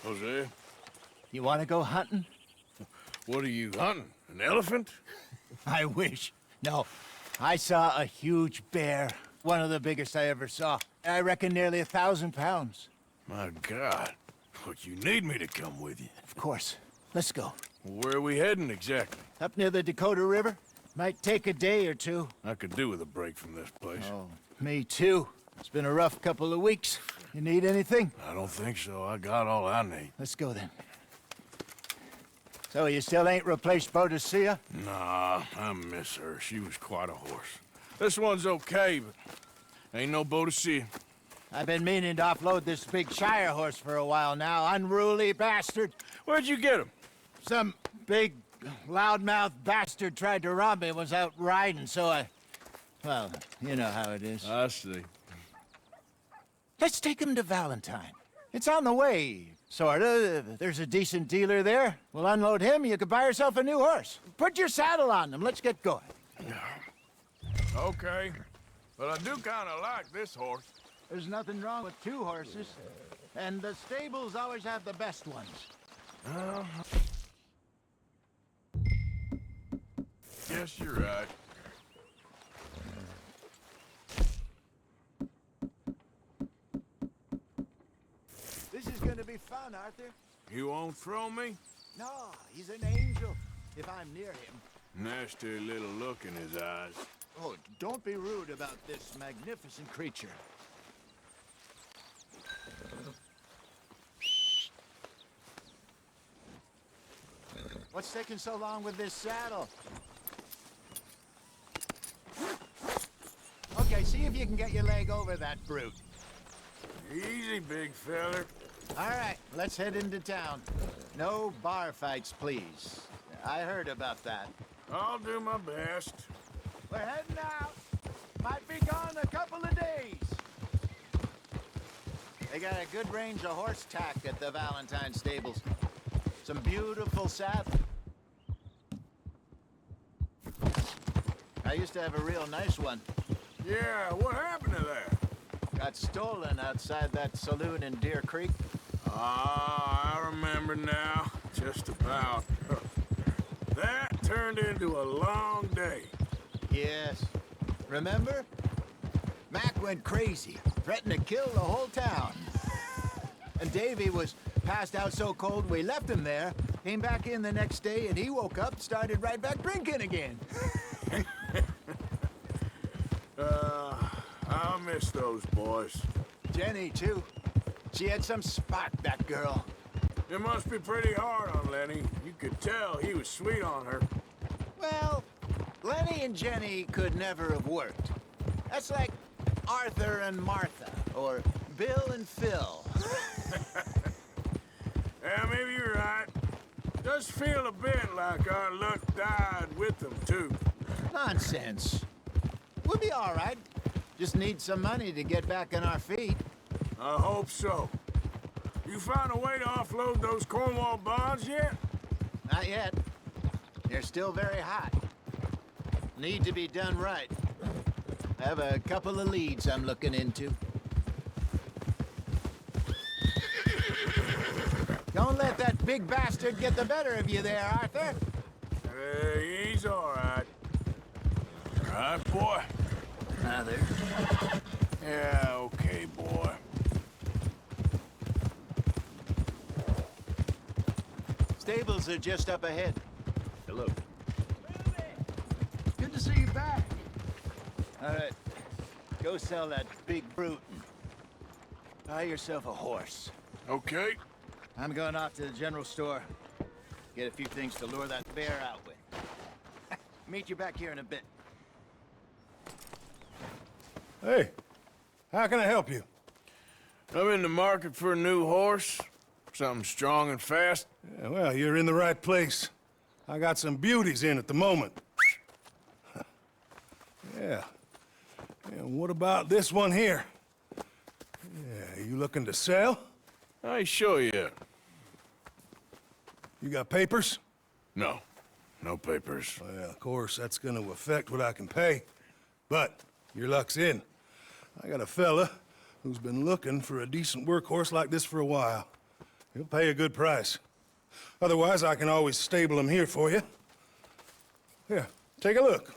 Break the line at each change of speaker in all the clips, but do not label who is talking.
Jose,
You want to go hunting?
what are you hunting? An elephant?
I wish. No, I saw a huge bear. One of the biggest I ever saw. I reckon nearly 1,000 pounds.
My God. But you need me to come with you.
Of course. Let's go.
Where are we heading exactly?
Up near the Dakota River. Might take a day or two.
I could do with a break from this place.
Oh, me too. It's been a rough couple of weeks. You need anything?
I don't think so. I got all I need.
Let's go then. So you still ain't replaced Boadicea?
Nah, I miss her. She was quite a horse. This one's okay, but ain't no Boadicea.
I've been meaning to offload this big Shire horse for a while now. Unruly bastard.
Where'd you get him?
Some big, loudmouth bastard tried to rob me. Was out riding, so I... Well, you know how it is.
I see.
Let's take him to Valentine. It's on the way, sorta. There's a decent dealer there. We'll unload him, you could buy yourself a new horse. Put your saddle on them, let's get going.
Okay, but I do kind of like this horse.
There's nothing wrong with two horses, and the stables always have the best ones.
Guess you're right.
This is gonna be fun, Arthur.
You won't throw me?
No, he's an angel, if I'm near him.
Nasty little look in his eyes.
Oh, don't be rude about this magnificent creature. What's taking so long with this saddle? Okay, see if you can get your leg over that brute.
Easy, big feller.
All right, let's head into town. No bar fights, please. I heard about that.
I'll do my best.
We're heading out. Might be gone a couple of days. They got a good range of horse tack at the Valentine stables. Some beautiful saddle. I used to have a real nice one.
Yeah, what happened to that?
Got stolen outside that saloon in Deer Creek.
Ah, I remember now. Just about. That turned into a long day.
Yes. Remember? Mac went crazy, threatened to kill the whole town. And Davy was passed out so cold we left him there, came back in the next day, and he woke up, started right back drinking again.
I'll miss those boys.
Jenny, too. She had some spot, that girl.
It must be pretty hard on Lenny. You could tell he was sweet on her.
Well, Lenny and Jenny could never have worked. That's like Arthur and Martha, or Bill and Phil.
Yeah, maybe you're right. Does feel a bit like our luck died with them, too.
Nonsense. We'll be all right. Just need some money to get back on our feet.
I hope so. You found a way to offload those Cornwall bonds yet?
Not yet. They're still very hot. Need to be done right. I have a couple of leads I'm looking into. Don't let that big bastard get the better of you there, Arthur.
He's all right. All right, boy.
Now there.
Yeah, okay, boy.
Stables are just up ahead.
Hello.
Good to see you back. All right. Go sell that big brute. Buy yourself a horse.
Okay.
I'm going off to the general store. Get a few things to lure that bear out with. Meet you back here in a bit.
Hey, how can I help you?
I'm in the market for a new horse. Something strong and fast.
Yeah, well, you're in the right place. I got some beauties in at the moment. Yeah. And what about this one here? Yeah, you looking to sell?
I ain't sure yet.
You got papers?
No. No papers.
Well, of course, that's gonna affect what I can pay. But your luck's in. I got a fella who's been looking for a decent workhorse like this for a while. He'll pay a good price. Otherwise, I can always stable him here for you. Here, take a look.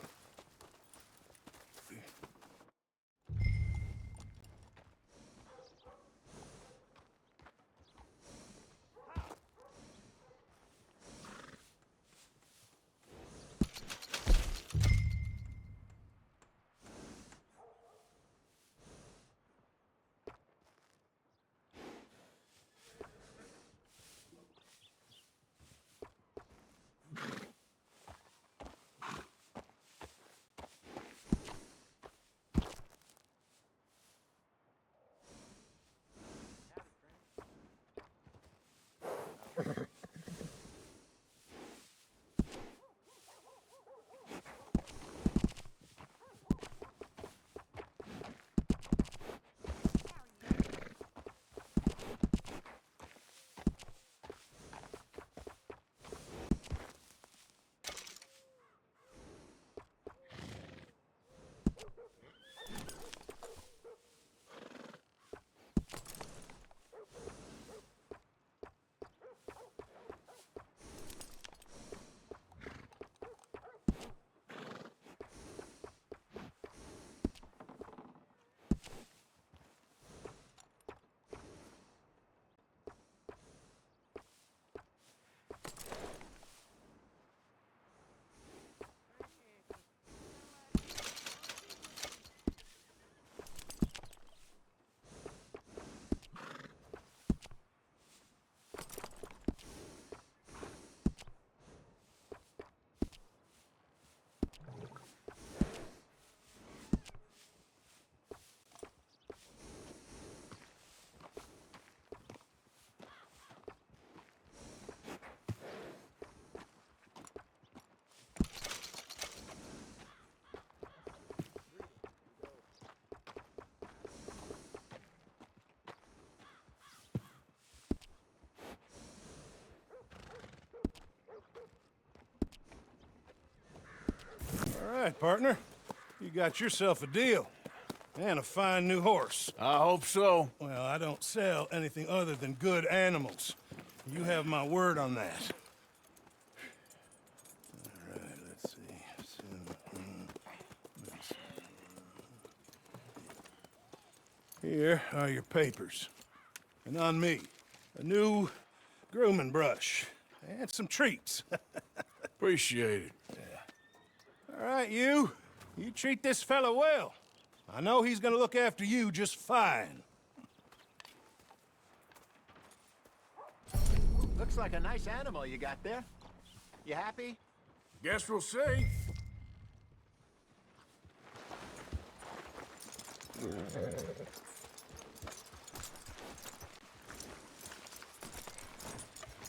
All right, partner. You got yourself a deal. And a fine new horse.
I hope so.
Well, I don't sell anything other than good animals. You have my word on that. All right, let's see. Here are your papers. And on me, a new grooming brush. And some treats.
Appreciate it.
All right, you. You treat this fella well. I know he's gonna look after you just fine.
Looks like a nice animal you got there. You happy?
Guess we'll see.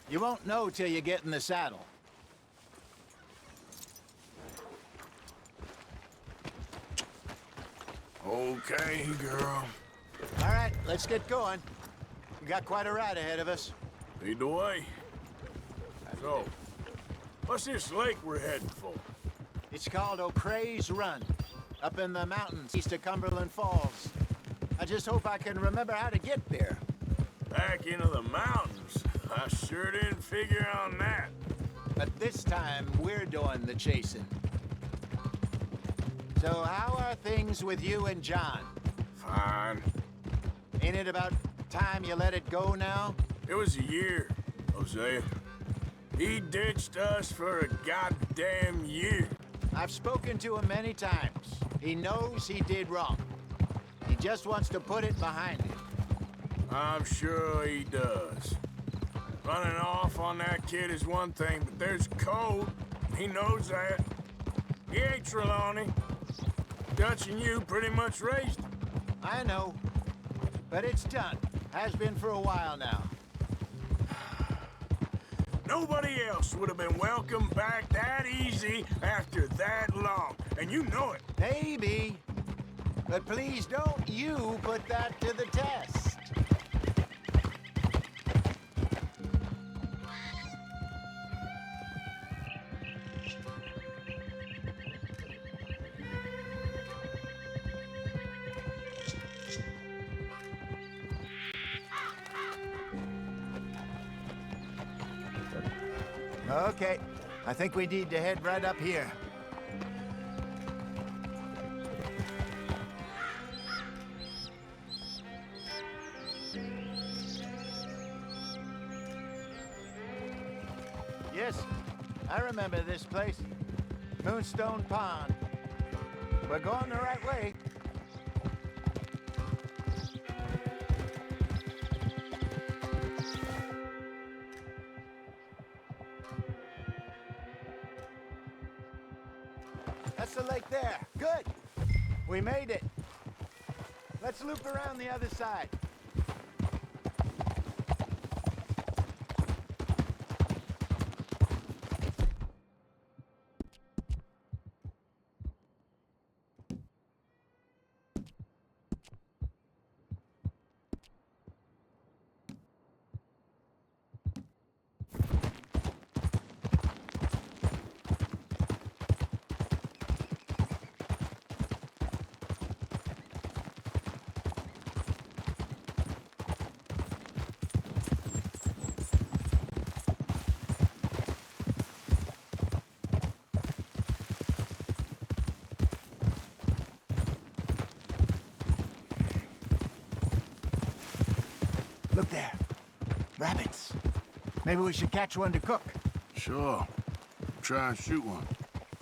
You won't know till you get in the saddle.
Okay, girl.
All right, let's get going. We got quite a ride ahead of us.
Lead the way. So, what's this lake we're heading for?
It's called O'Creagh's Run, up in the mountains east of Cumberland Falls. I just hope I can remember how to get there.
Back into the mountains? I sure didn't figure on that.
But this time, we're doing the chasing. So how are things with you and John?
Fine.
Ain't it about time you let it go now?
It was a year, Hosea. He ditched us for a goddamn year.
I've spoken to him many times. He knows he did wrong. He just wants to put it behind him.
I'm sure he does. Running off on that kid is one thing, but there's code. He knows that. He ain't Trelawney. Dutch and you pretty much raised him.
I know. But it's done. Has been for a while now.
Nobody else would have been welcomed back that easy after that long. And you know it.
Maybe. But please don't you put that to the test. Okay, I think we need to head right up here. Yes, I remember this place. Moonstone Pond. We're going the right way. That's the lake there. Good. We made it. Let's loop around the other side. Look there. Rabbits. Maybe we should catch one to cook.
Sure. Try and shoot one.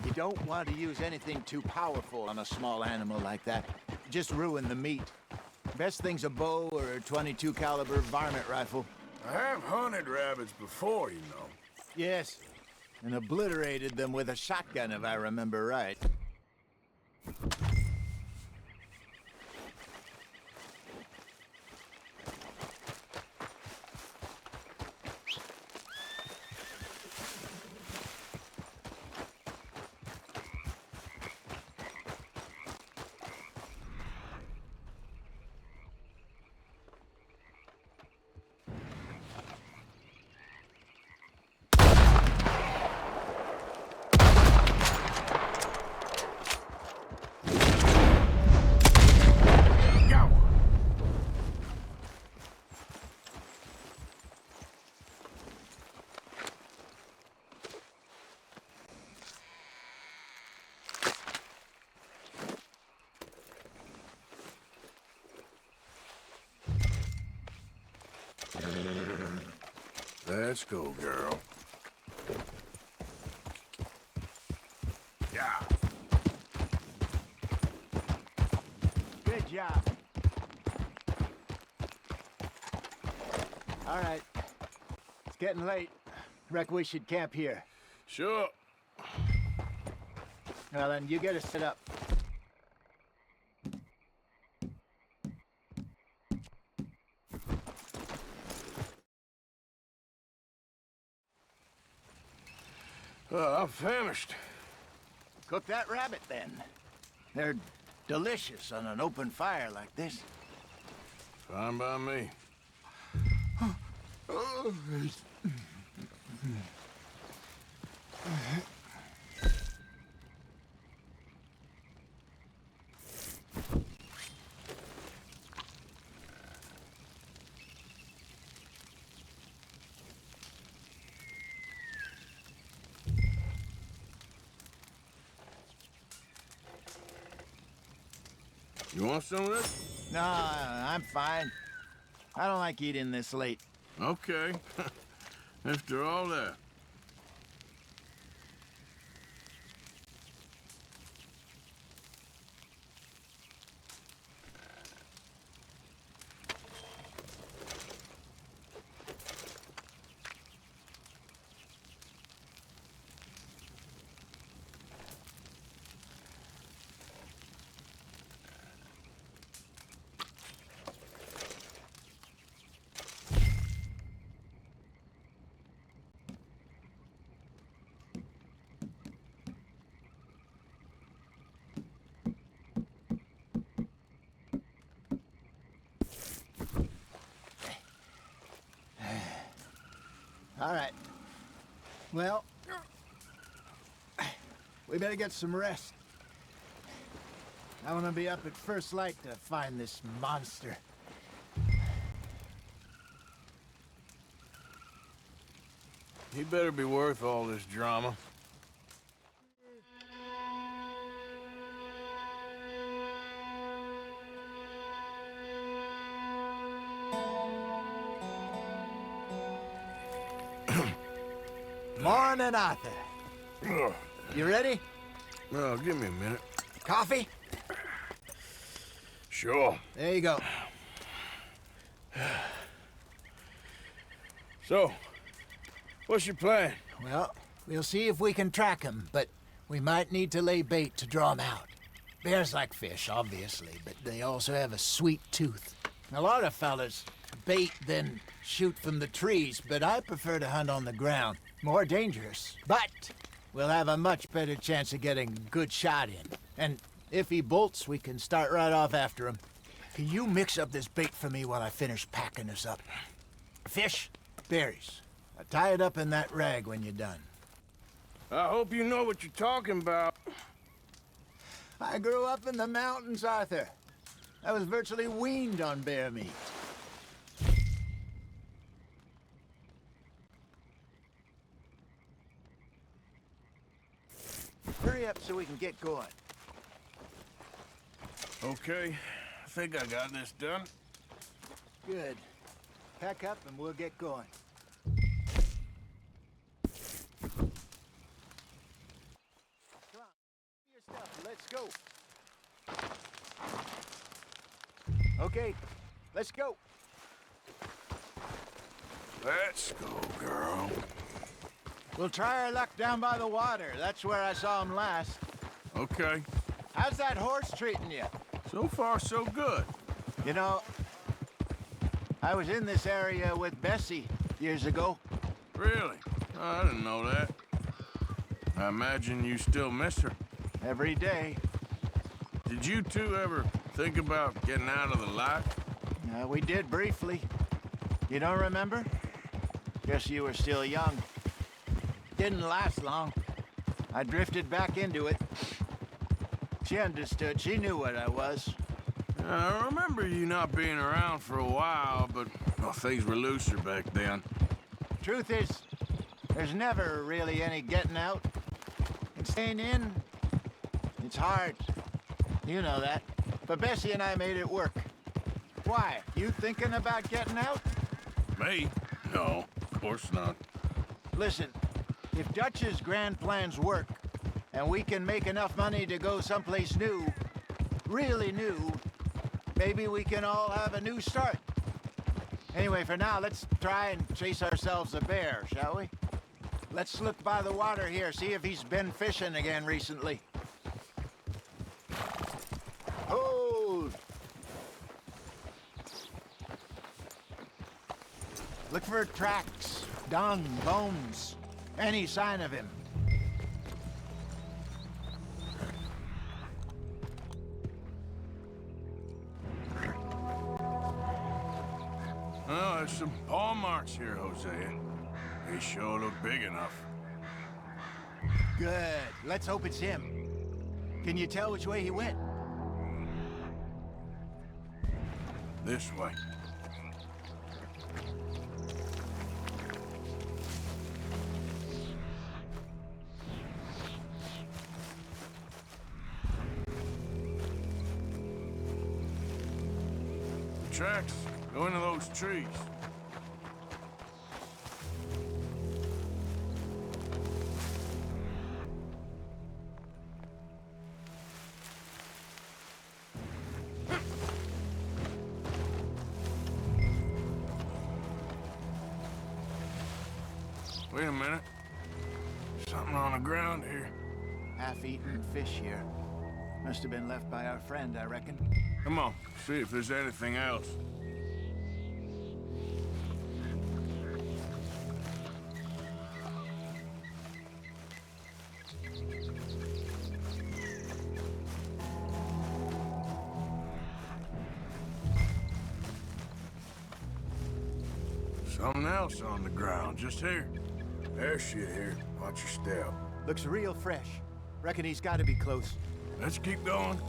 You don't want to use anything too powerful on a small animal like that. Just ruin the meat. Best thing's a bow or a .22 caliber varmint rifle.
I have hunted rabbits before, you know.
Yes, and obliterated them with a shotgun if I remember right.
Let's go, girl. Yeah.
Good job. All right. It's getting late. Reckon we should camp here.
Sure.
Well, then you get us set up.
I'm famished.
Cook that rabbit, then. They're delicious on an open fire like this.
Fine by me. You want some of this?
No, I'm fine. I don't like eating this late.
Okay. After all that.
All right. Well, we better get some rest. I want to be up at first light to find this monster.
He better be worth all this drama.
Morning, Arthur. You ready?
Well, give me a minute.
Coffee?
Sure.
There you go.
So, what's your plan?
Well, we'll see if we can track him, but we might need to lay bait to draw him out. Bears like fish, obviously, but they also have a sweet tooth. A lot of fellas bait, then shoot from the trees, but I prefer to hunt on the ground. More dangerous. But we'll have a much better chance of getting a good shot in. And if he bolts, we can start right off after him. Can you mix up this bait for me while I finish packing this up? Fish, berries. Tie it up in that rag when you're done.
I hope you know what you're talking about.
I grew up in the mountains, Arthur. I was virtually weaned on bear meat. Hurry up so we can get going.
Okay, I think I got this done.
Good. Pack up and we'll get going. Come on, your stuff. Let's go. Okay, let's go.
Let's go, girl.
We'll try our luck down by the water. That's where I saw him last.
Okay.
How's that horse treating you?
So far, so good.
You know, I was in this area with Bessie years ago.
Really? I didn't know that. I imagine you still miss her.
Every day.
Did you two ever think about getting out of the light?
We did briefly. You don't remember? Guess you were still young. Didn't last long. I drifted back into it. She understood. She knew what I was.
I remember you not being around for a while, but well, things were looser back then.
Truth is, there's never really any getting out. And staying in, it's hard. You know that. But Bessie and I made it work. Why? You thinking about getting out?
Me? No, of course not.
Listen, if Dutch's grand plans work, and we can make enough money to go someplace new, really new, maybe we can all have a new start. Anyway, for now, let's try and chase ourselves a bear, shall we? Let's look by the water here, see if he's been fishing again recently. Hold! Look for tracks, dung, bones, any sign of him.
Well, there's some paw marks here, Hosea. They sure look big enough.
Good. Let's hope it's him. Can you tell which way he went?
This way. Tracks go into those trees. Wait a minute. Something on the ground here.
Half-eaten fish here. Must have been left by our friend, I reckon.
Come on, see if there's anything else. Something else on the ground, just here. There's shit here. Watch your step.
Looks real fresh. Reckon he's got to be close.
Let's keep going.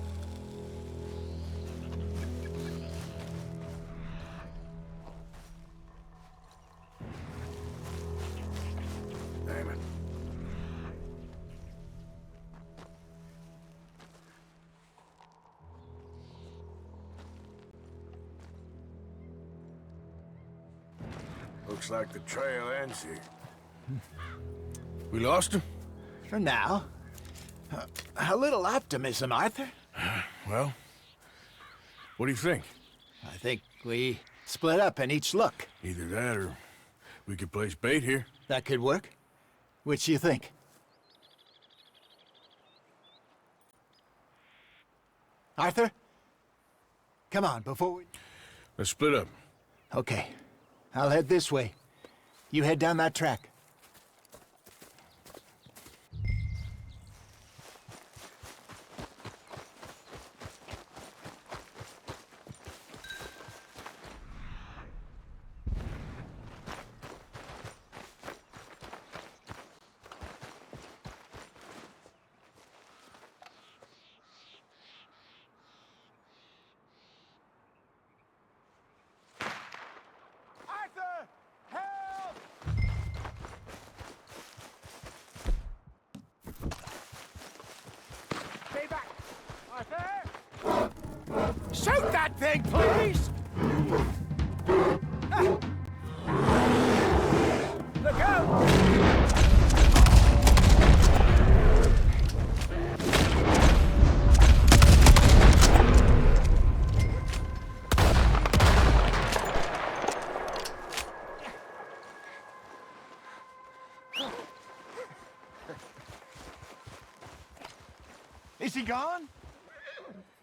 Looks like the trail ends here. We lost him?
For now. A little optimism, Arthur.
Well, what do you think?
I think we split up and each look.
Either that or we could place bait here.
That could work. Which do you think? Arthur? Come on, before we...
Let's split up.
Okay. I'll head this way. You head down that track. Shoot that thing, please! Look out! Is he gone?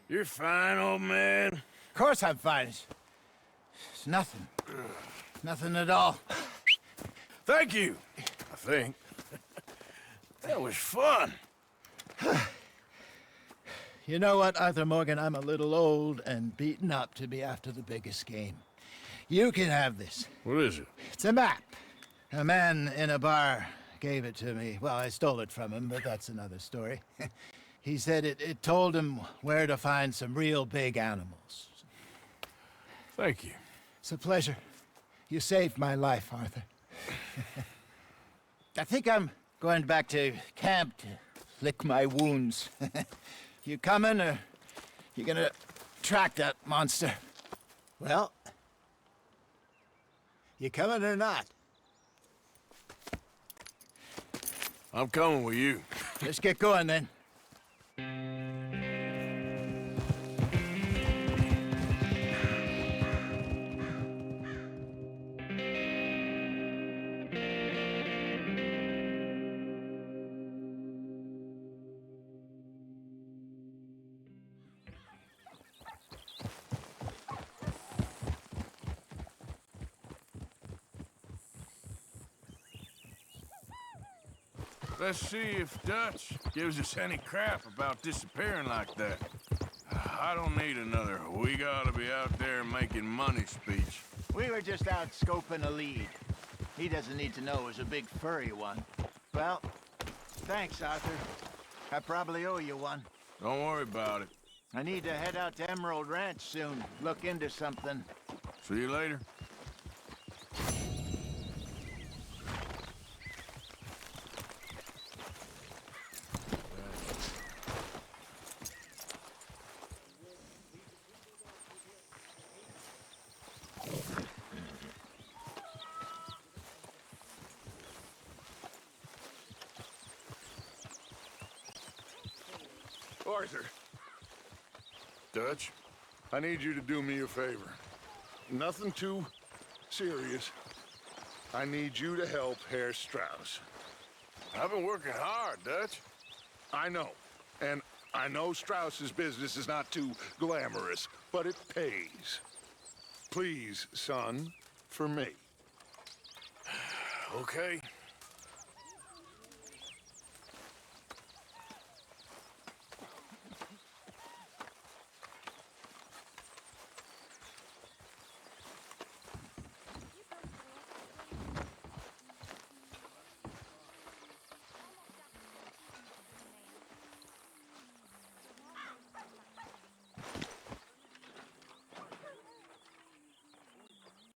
You're fine, old man.
Of course I'm fine. It's nothing. Nothing at all.
Thank you, I think. That was fun.
You know what, Arthur Morgan? I'm a little old and beaten up to be after the biggest game. You can have this.
What is it?
It's a map. A man in a bar gave it to me. Well, I stole it from him, but that's another story. He said it told him where to find some real big animals.
Thank you.
It's a pleasure. You saved my life, Arthur. I think I'm going back to camp to lick my wounds. You coming, or you gonna track that monster? Well, you coming or not?
I'm coming with you.
Let's get going, then.
Let's see if Dutch gives us any crap about disappearing like that. I don't need another "we gotta be out there making money" speech.
We were just out scoping a lead. He doesn't need to know it was a big furry one. Well, thanks, Arthur. I probably owe you one.
Don't worry about it.
I need to head out to Emerald Ranch soon. Look into something.
See you later.
Arthur,
Dutch?
I need you to do me a favor. Nothing too serious. I need you to help Herr Strauss.
I've been working hard, Dutch.
I know. And I know Strauss's business is not too glamorous, but it pays. Please, son, for me.
Okay.